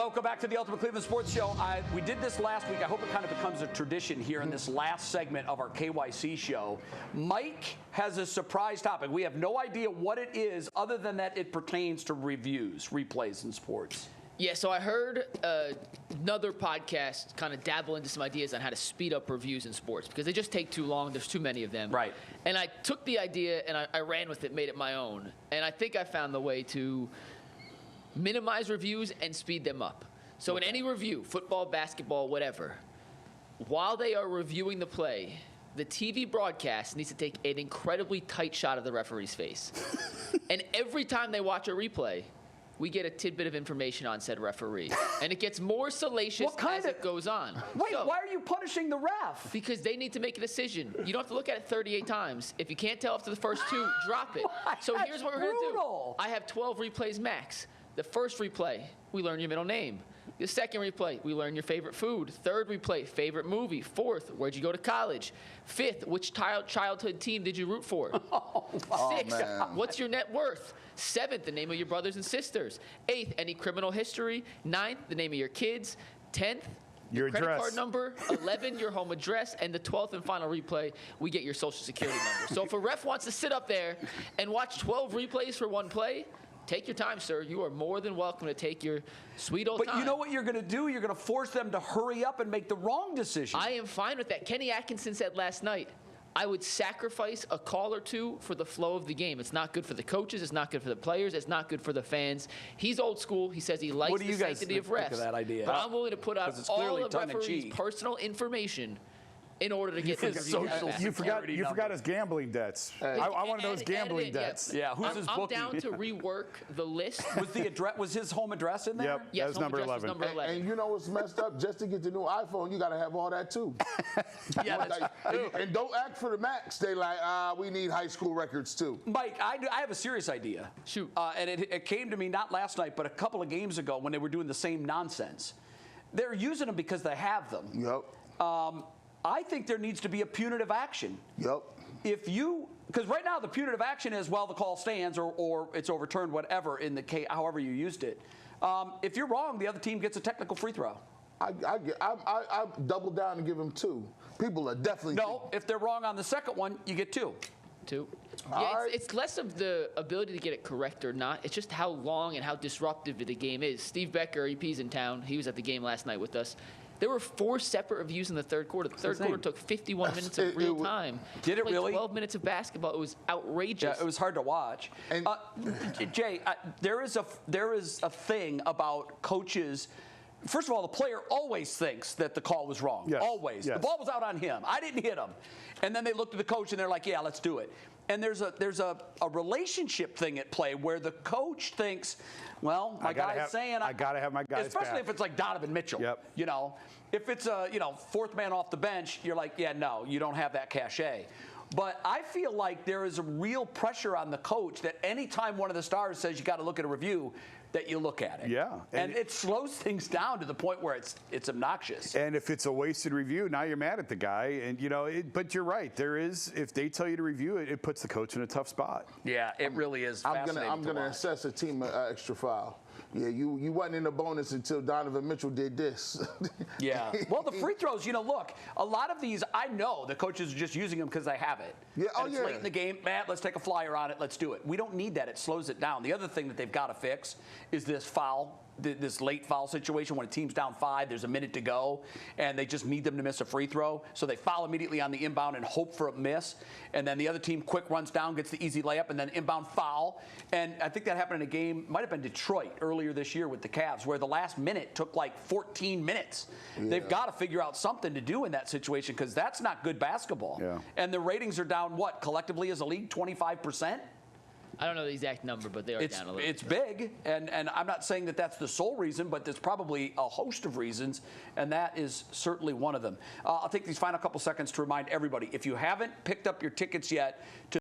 welcome back to the Ultimate Cleveland Sports Show. We did this last week. I hope it kind of becomes a tradition here in this last segment of our KYC show. Mike has a surprise topic. We have no idea what it is other than that it pertains to reviews, replays in sports. Yeah, so I heard another podcast kind of dabble into some ideas on how to speed up reviews in sports because they just take too long. There's too many of them. Right. And I took the idea and I ran with it, made it my own. And I think I found the way to minimize reviews and speed them up. So in any review, football, basketball, whatever, while they are reviewing the play, the TV broadcast needs to take an incredibly tight shot of the referee's face. And every time they watch a replay, we get a tidbit of information on said referee. And it gets more salacious as it goes on. Wait, why are you punishing the ref? Because they need to make a decision. You don't have to look at it 38 times. If you can't tell after the first two, drop it. So here's what we're going to do. I have 12 replays max. The first replay, we learn your middle name. The second replay, we learn your favorite food. Third replay, favorite movie. Fourth, where'd you go to college? Fifth, which childhood team did you root for? Sixth, what's your net worth? Seventh, the name of your brothers and sisters. Eighth, any criminal history. Ninth, the name of your kids. 10th, your credit card number. 11, your home address. And the 12th and final replay, we get your social security number. So if a ref wants to sit up there and watch 12 replays for one play, take your time, sir. You are more than welcome to take your sweet old time. But you know what you're going to do? You're going to force them to hurry up and make the wrong decision. I am fine with that. Kenny Atkinson said last night, I would sacrifice a call or two for the flow of the game. It's not good for the coaches. It's not good for the players. It's not good for the fans. He's old school. He says he likes the sanctity of refs. What do you guys think of that idea? But I'm willing to put out all of referees' personal information in order to get his social. You forgot his gambling debts. I want those gambling debts. Yeah, who's his bookie? I'm down to rework the list. Was his home address in there? Yep, yes, that was number 11. And you know what's messed up? Just to get the new iPhone, you got to have all that too. Yeah, that's true. And don't act for the max. They like, we need high school records too. Mike, I have a serious idea. Shoot. And it came to me not last night, but a couple of games ago when they were doing the same nonsense. They're using them because they have them. Yep. I think there needs to be a punitive action. Yep. Because right now the punitive action is, well, the call stands or it's overturned, whatever, in the case, however you used it. If you're wrong, the other team gets a technical free throw. I double down and give them 2. People are definitely if they're wrong on the second one, you get 2. Yeah, it's less of the ability to get it correct or not. It's just how long and how disruptive the game is. Steve Becker, EP's in town. He was at the game last night with us. There were 4 separate reviews in the third quarter. The third quarter took 51 minutes of real time. Did it really? 12 minutes of basketball. It was outrageous. Yeah, it was hard to watch. And Jay, there is a thing about coaches. First of all, the player always thinks that the call was wrong. Yes. Always. Yes. The ball was out on him. I didn't hit him. And then they look at the coach and they're like, yeah, let's do it. And there's a relationship thing at play where the coach thinks, well, my guy's saying I got to have my guy's especially back. if it's like Donovan Mitchell. Yep. You know, if it's a, fourth man off the bench, you're like, yeah, no, you don't have that cachet. But I feel like there is a real pressure on the coach that anytime one of the stars says you got to look at a review, that you look at it. Yeah. And it slows things down to the point where it's obnoxious. And if it's a wasted review, now you're mad at the guy. And, but you're right. There is, if they tell you to review it, it puts the coach in a tough spot. Yeah, it really is fascinating. I'm going to assess a team extra foul. Yeah, you wasn't in the bonus until Donovan Mitchell did this. Yeah. Well, the free throws, look, a lot of these, I know the coaches are just using them because they have it. Yeah. And it's late in the game. Matt, let's take a flyer on it. Let's do it. We don't need that. It slows it down. The other thing that they've got to fix is this foul, this late foul situation when a team's down 5, there's a minute to go, and they just need them to miss a free throw. So they foul immediately on the inbound and hope for a miss. And then the other team quick runs down, gets the easy layup, and then inbound foul. And I think that happened in a game, might have been Detroit earlier this year with the Cavs, where the last minute took like 14 minutes. Yeah. They've got to figure out something to do in that situation because that's not good basketball. Yeah. And the ratings are down, what, collectively as a league, 25%? I don't know the exact number, but they are down a little. It's big, and I'm not saying that that's the sole reason, but there's probably a host of reasons, and that is certainly one of them. I'll take these final couple seconds to remind everybody, if you haven't picked up your tickets yet to